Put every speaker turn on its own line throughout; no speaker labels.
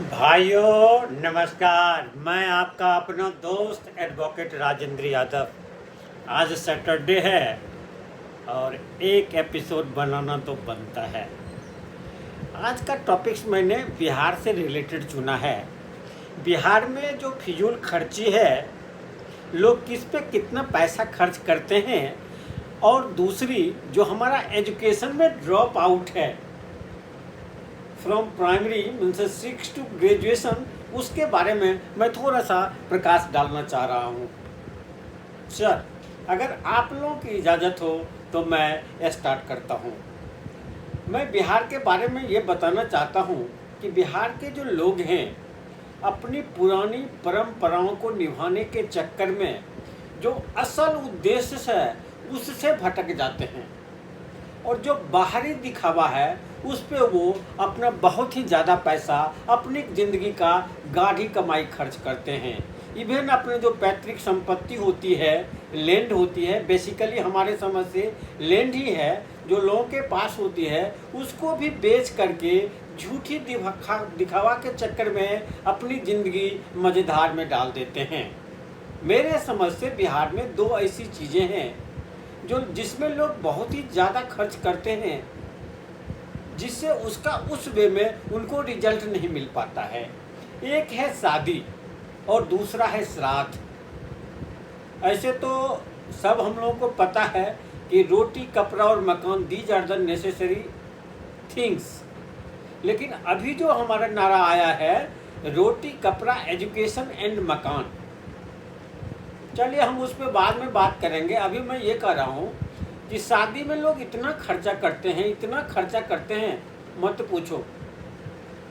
भाइयों नमस्कार। मैं आपका अपना दोस्त एडवोकेट राजेंद्र यादव। आज सैटरडे है और एक एपिसोड बनाना तो बनता है। आज का टॉपिक्स मैंने बिहार से रिलेटेड चुना है। बिहार में जो फिजूल खर्ची है, लोग किस पे कितना पैसा खर्च करते हैं, और दूसरी जो हमारा एजुकेशन में ड्रॉप आउट है from primary means 6 to graduation, उसके बारे में मैं थोड़ा सा प्रकाश डालना चाह रहा हूँ। सर, अगर आप लोगों की इजाज़त हो तो मैं स्टार्ट करता हूँ। मैं बिहार के बारे में ये बताना चाहता हूँ कि बिहार के जो लोग हैं, अपनी पुरानी परंपराओं को निभाने के चक्कर में जो असल उद्देश्य है उससे भटक जाते हैं, और जो बाहरी दिखावा है उस पे वो अपना बहुत ही ज़्यादा पैसा, अपनी ज़िंदगी का गाढ़ी कमाई खर्च करते हैं। इवन अपने जो पैतृक संपत्ति होती है, लैंड होती है, बेसिकली हमारे समझ से लैंड ही है जो लोगों के पास होती है, उसको भी बेच करके झूठी दिखावा के चक्कर में अपनी ज़िंदगी मज़ेदार में डाल देते हैं। मेरे समझ से बिहार में दो ऐसी चीज़ें हैं जिसमें लोग बहुत ही ज़्यादा खर्च करते हैं, जिससे उसका उस वे में उनको रिजल्ट नहीं मिल पाता है। एक है शादी और दूसरा है श्राद्ध। ऐसे तो सब हम लोगों को पता है कि रोटी, कपड़ा और मकान, these are the necessary things. लेकिन अभी जो हमारा नारा आया है, रोटी, कपड़ा, एजुकेशन एंड मकान। चलिए हम उस पर बाद में बात करेंगे। अभी मैं ये कह रहा हूँ कि शादी में लोग इतना खर्चा करते हैं, इतना खर्चा करते हैं, मत पूछो।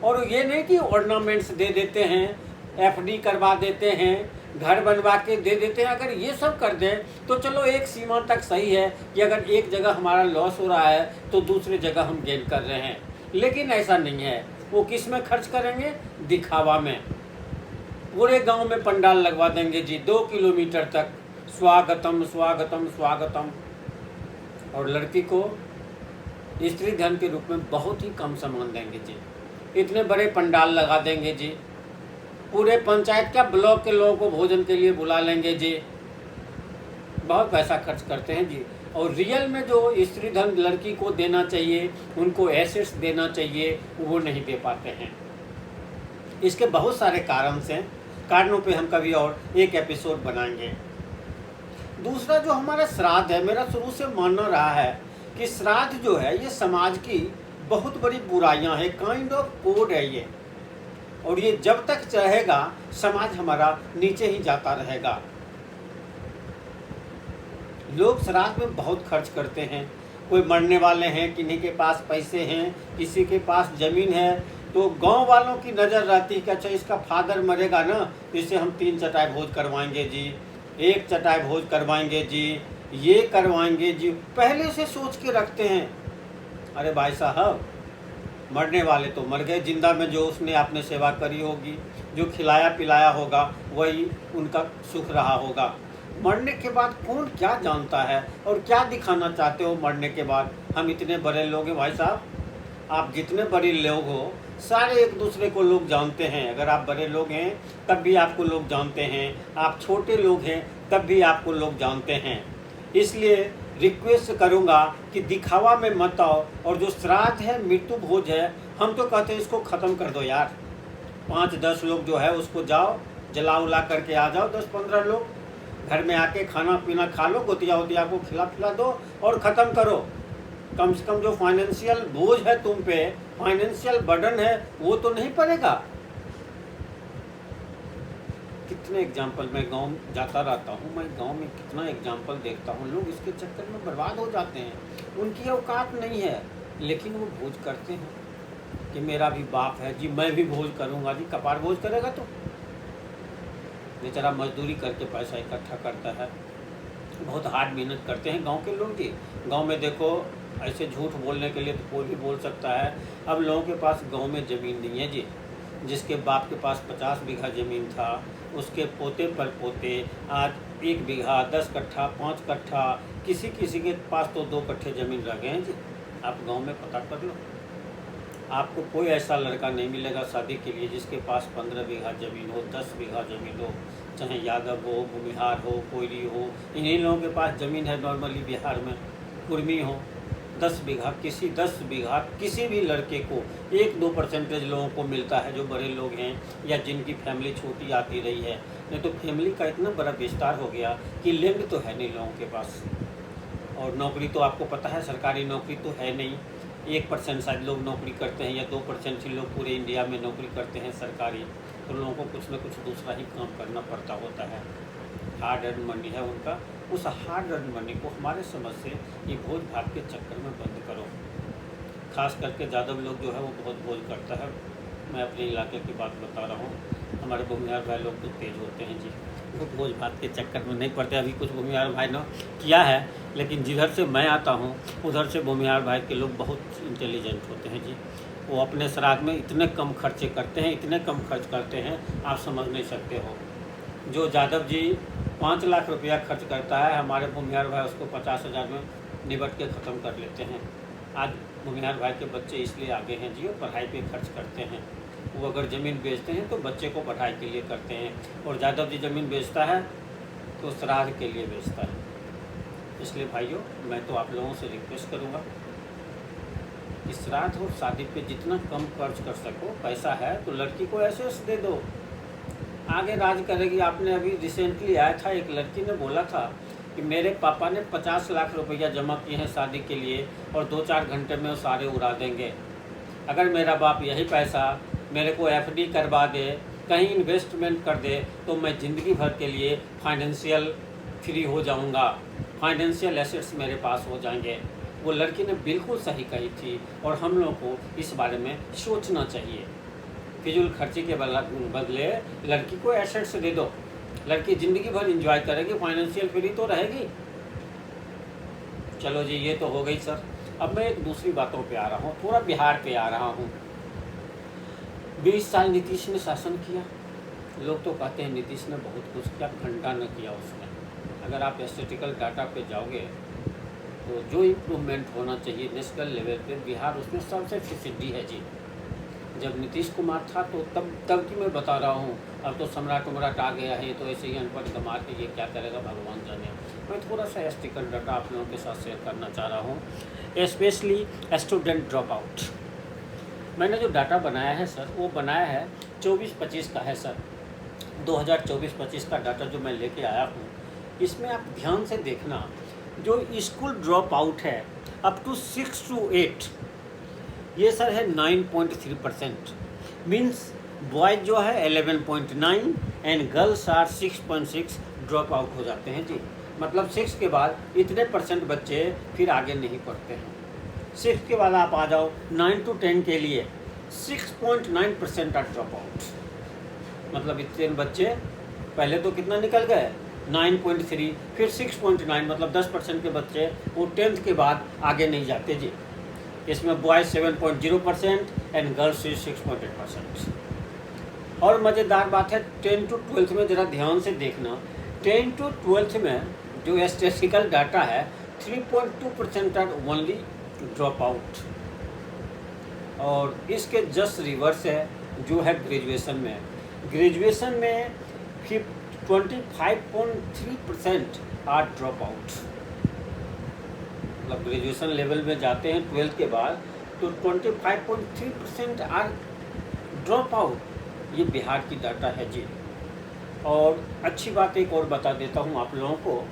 और ये नहीं कि ऑर्नामेंट्स दे देते हैं, एफडी करवा देते हैं, घर बनवा के दे देते हैं। अगर ये सब कर दें तो चलो एक सीमा तक सही है कि अगर एक जगह हमारा लॉस हो रहा है तो दूसरी जगह हम गेन कर रहे हैं, लेकिन ऐसा नहीं है। वो किस में खर्च करेंगे? दिखावा में। पूरे गांव में पंडाल लगवा देंगे जी, 2 किलोमीटर तक स्वागतम स्वागतम स्वागतम, और लड़की को स्त्री धन के रूप में बहुत ही कम सामान देंगे जी। इतने बड़े पंडाल लगा देंगे जी, पूरे पंचायत का, ब्लॉक के लोगों को भोजन के लिए बुला लेंगे जी। बहुत पैसा खर्च करते हैं जी। और रियल में जो स्त्री धन लड़की को देना चाहिए, उनको एसेट्स देना चाहिए, वो नहीं दे पाते हैं। इसके बहुत सारे कारणों पे हम कभी और एक एपिसोड बनाएंगे। दूसरा जो हमारा श्राद्ध है, मेरा शुरू से मानना रहा है कि श्राद्ध जो है ये समाज की बहुत बड़ी बुराइयां है, काइंड ऑफ कोड है ये, और ये जब तक रहेगा समाज हमारा नीचे ही जाता रहेगा। लोग श्राद्ध में बहुत खर्च करते हैं। कोई मरने वाले हैं, किन्हीं के पास पैसे हैं, किसी के पास ज़मीन है, तो गांव वालों की नज़र रहती है कि अच्छा इसका फादर मरेगा ना, इससे हम 3 चटाई भोज करवाएंगे जी, 1 चटाई भोज करवाएंगे जी, ये करवाएंगे जी, पहले से सोच के रखते हैं। अरे भाई साहब, मरने वाले तो मर गए, जिंदा में जो उसने आपने सेवा करी होगी, जो खिलाया पिलाया होगा, वही उनका सुख रहा होगा। मरने के बाद कौन क्या जानता है और क्या दिखाना चाहते हो मरने के बाद? हम इतने बड़े लोग हैं भाई साहब, आप जितने बड़े लोग हो सारे एक दूसरे को लोग जानते हैं। अगर आप बड़े लोग हैं तब भी आपको लोग जानते हैं, आप छोटे लोग हैं तब भी आपको लोग जानते हैं। इसलिए रिक्वेस्ट करूंगा कि दिखावा में मत आओ, और जो श्राद्ध है, मृत्यु भोज है, हम तो कहते हैं इसको ख़त्म कर दो यार। 5-10 लोग जो है उसको जाओ जला उला करके आ जाओ, 10-15 लोग घर में आके खाना पीना खा लो, गोतिया वोतिया को खिला दो और ख़त्म करो। कम से कम जो फाइनेंशियल बोझ है तुम पे, फाइनेंशियल बर्डन है, वो तो नहीं पड़ेगा। कितने एग्जाम्पल, मैं गांव जाता रहता हूँ, मैं गांव में कितना एग्जाम्पल देखता हूँ, लोग इसके चक्कर में बर्बाद हो जाते हैं। उनकी औकात नहीं है, लेकिन वो भोज करते हैं कि मेरा भी बाप है जी, मैं भी भोज करूँगा जी। कपार भोज करेगा तो बेचारा मजदूरी करके पैसा इकट्ठा करता है, बहुत हार्ड मेहनत करते हैं गांव के लोग जी। गांव में देखो, ऐसे झूठ बोलने के लिए तो कोई भी बोल सकता है। अब लोगों के पास गांव में ज़मीन नहीं है जी। जिसके बाप के पास 50 बीघा ज़मीन था, उसके पोते पर पोते आज 1 बीघा, 10 कट्ठा, 5 कट्ठा, किसी किसी के पास तो 2 कट्ठे ज़मीन रह गए हैं जी। आप गांव में पता कर लो। आपको कोई ऐसा लड़का नहीं मिलेगा शादी के लिए जिसके पास 15 बीघा ज़मीन हो, 10 बीघा ज़मीन हो, चाहे यादव हो, भूमिहार हो, कोयली हो। इन्हीं लोगों के पास ज़मीन है नॉर्मली बिहार में, कुर्मी हो। 10 बीघा किसी भी लड़के को 1-2% लोगों को मिलता है जो बड़े लोग हैं या जिनकी फैमिली छोटी आती रही है। नहीं तो फैमिली का इतना बड़ा विस्तार हो गया कि लैंड तो है नहीं लोगों के पास। और नौकरी तो आपको पता है, सरकारी नौकरी तो है नहीं। 1% शायद लोग नौकरी करते हैं या 2% ही लोग पूरे इंडिया में नौकरी करते हैं सरकारी। तो लोगों को कुछ न कुछ दूसरा ही काम करना पड़ता होता है। हार्ड अर्न मनी है उनका। उस हार्ड अर्न मनी को हमारे समझ से ये भोज भात के चक्कर में बंद करो। खास करके यादव लोग जो है वो बहुत भोज करता है। मैं अपने इलाके की बात बता रहा हूँ। हमारे भूमिहार भाई लोग तो तेज होते हैं जी, वो भोज भात के चक्कर में नहीं पड़ते। अभी कुछ भूमिहार भाई ने किया है, लेकिन जिधर से मैं आता हूँ उधर से भूमिहार भाई के लोग बहुत इंटेलिजेंट होते हैं जी। वो अपने श्राद्ध में इतने कम खर्चे करते हैं, इतने कम खर्च करते हैं, आप समझ नहीं सकते हो। जो यादव जी 5 लाख रुपया खर्च करता है, हमारे भूमिहार भाई उसको 50,000 में निबट के ख़त्म कर लेते हैं। आज भूमिहार भाई के बच्चे इसलिए आगे हैं जी, वो पढ़ाई पे खर्च करते हैं। वो अगर ज़मीन बेचते हैं तो बच्चे को पढ़ाई के लिए करते हैं, और यादव जी ज़मीन बेचता है तो श्राद्ध के लिए बेचता है। इसलिए भाइयों, मैं तो आप लोगों से रिक्वेस्ट करूँगा कि श्राद्ध और शादी पे जितना कम खर्च कर सको, पैसा है तो लड़की को ऐसे दे दो, आगे राज करेगी। आपने अभी रिसेंटली आया था, एक लड़की ने बोला था कि मेरे पापा ने 50 लाख रुपया जमा किए हैं शादी के लिए और 2-4 घंटे में वो सारे उड़ा देंगे। अगर मेरा बाप यही पैसा मेरे को FD करवा दे, कहीं इन्वेस्टमेंट कर दे, तो मैं ज़िंदगी भर के लिए फाइनेंशियल फ्री हो जाऊंगा, फाइनेंशियल एसेट्स मेरे पास हो जाएंगे। वो लड़की ने बिल्कुल सही कही थी, और हम लोग को इस बारे में सोचना चाहिए। फिजूल खर्ची के बदले लड़की को एसेट्स दे दो, लड़की ज़िंदगी भर एंजॉय करेगी, फाइनेंशियल फ्री तो रहेगी। चलो जी, ये तो हो गई सर। अब मैं एक दूसरी बातों पे आ रहा हूँ, थोड़ा बिहार पे आ रहा हूँ। 20 साल नीतीश ने शासन किया। लोग तो कहते हैं नीतीश ने बहुत कुछ किया, घंटा न किया उसने। अगर आप स्टैटिस्टिकल डाटा पे जाओगे तो जो इम्प्रूवमेंट होना चाहिए नेशनल लेवल पे, बिहार उसमें सबसे फिसड्डी है जी। जब नीतीश कुमार था तो तब की मैं बता रहा हूँ। अब तो सम्राट आ गया है, तो ऐसे ही अनपढ़ गंवार के ये क्या करेगा भगवान जाने। मैं थोड़ा सा स्टैटिस्टिकल डाटा आप लोगों के साथ शेयर करना चाह रहा हूँ, स्पेशली स्टूडेंट ड्रॉप आउट। मैंने जो डाटा बनाया है सर, वो बनाया है 24-25 का है सर। 2024-25 का डाटा जो मैं लेके आया हूँ, इसमें आप ध्यान से देखना। जो स्कूल ड्रॉप आउट है अप टू 6 to 8, ये सर है 9.3%। मीन्स बॉयज जो है 11.9 and girls are 6.6 drop out हो जाते हैं जी। मतलब 6 के बाद इतने % बच्चे फिर आगे नहीं पढ़ते हैं। 6 के बाद आप आ जाओ 9 to 10 के लिए 6.9% आर ड्रॉप आउट। मतलब इतने बच्चे पहले तो कितना निकल गए 9.3, फिर 6.9, मतलब 10% के बच्चे वो 10th के बाद आगे नहीं जाते जी। इसमें बॉयज 7.0% एंड गर्ल्स 6.8%। और मज़ेदार बात है 10 to 12th में ज़रा ध्यान से देखना। 10 to 12th में जो स्टैटिस्टिकल डाटा है 3.2% आर ओनली ड्रॉप आउट। और इसके जस्ट रिवर्स है जो है ग्रेजुएशन में। ग्रेजुएशन में 25.3% आर ड्रॉप आउट। मतलब ग्रेजुएशन लेवल में जाते हैं 12th के बाद तो 25.3% आर ड्रॉप आउट। ये बिहार की डाटा है जी। और अच्छी बात एक और बता देता हूँ आप लोगों को,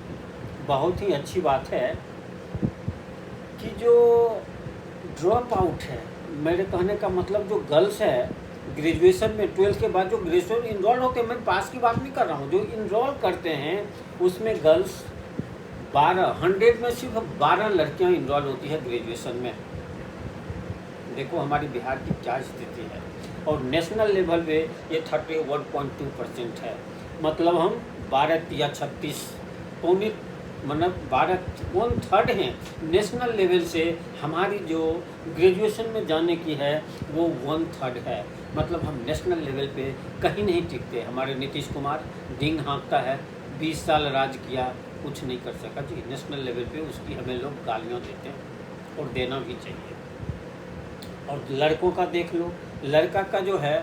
बहुत ही अच्छी बात है कि जो ड्रॉप आउट है, मेरे कहने का मतलब जो गर्ल्स है ग्रेजुएशन में 12th के बाद जो ग्रेजुएशन इनरोल होते हैं, मैं पास की बात नहीं कर रहा हूँ, जो इनरोल करते हैं उसमें गर्ल्स 100 में सिर्फ 12 लड़कियाँ इनरोल होती है ग्रेजुएशन में। देखो हमारी बिहार की क्या स्थिति है। और नेशनल लेवल पे ये 31.2% है। मतलब हम 12 या 36 पौने, मतलब 1/3 हैं। नेशनल लेवल से हमारी जो ग्रेजुएशन में जाने की है वो 1/3 है। मतलब हम नेशनल लेवल पे कहीं नहीं टिकते। हमारे नीतीश कुमार डिंग हाँकता है, 20 साल राज किया, कुछ नहीं कर सका जी। नेशनल लेवल पे उसकी हमें लोग गालियाँ देते हैं और देना भी चाहिए। और लड़कों का देख लो, लड़का का जो है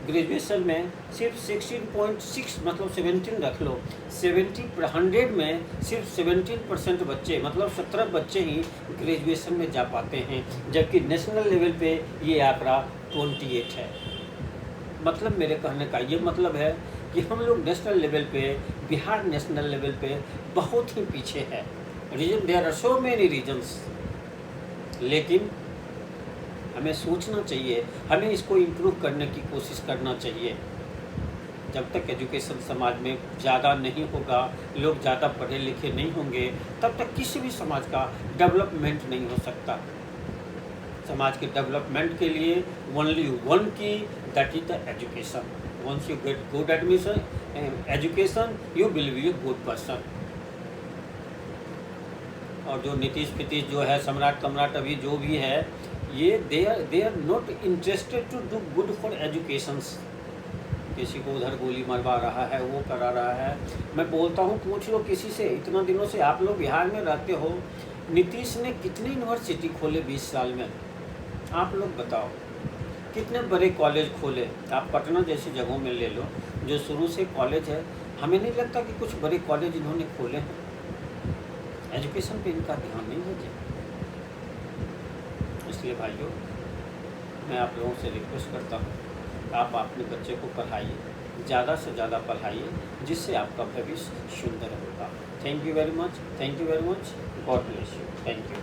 ग्रेजुएशन में सिर्फ 16.6 मतलब 17 रख लो, 100 में सिर्फ 17% बच्चे मतलब 17 बच्चे ही ग्रेजुएशन में जा पाते हैं, जबकि नेशनल लेवल पे ये आंकड़ा 28 है। मतलब मेरे कहने का ये मतलब है कि हम लोग नेशनल लेवल पे, बिहार नेशनल लेवल पे बहुत ही पीछे है। Reason, there are so many reasons, लेकिन हमें सोचना चाहिए, हमें इसको इम्प्रूव करने की कोशिश करना चाहिए। जब तक एजुकेशन समाज में ज़्यादा नहीं होगा, लोग ज़्यादा पढ़े लिखे नहीं होंगे, तब तक किसी भी समाज का डेवलपमेंट नहीं हो सकता। समाज के डेवलपमेंट के लिए only one key, that is the education. Once you get good education you will be a good person. और जो नीतीश फितीश जो है, सम्राट अभी जो भी है, ये they are not interested to do good for educations. किसी को उधर गोली मरवा रहा है, वो करा रहा है। मैं बोलता हूँ, पूछ लो किसी से, इतना दिनों से आप लोग बिहार में रहते हो, नीतीश ने कितनी यूनिवर्सिटी खोले 20 साल में? आप लोग बताओ, कितने बड़े कॉलेज खोले? आप पटना जैसी जगहों में ले लो, जो शुरू से कॉलेज है, हमें नहीं लगता कि कुछ बड़े कॉलेज इन्होंने खोले हैं। एजुकेशन पे इनका ध्यान नहीं है। इसलिए भाइयों, मैं आप लोगों से रिक्वेस्ट करता हूँ, आप अपने बच्चे को पढ़ाइए, ज़्यादा से ज़्यादा पढ़ाइए, जिससे आपका भविष्य सुंदर होगा। Thank you very much, God bless you, thank you.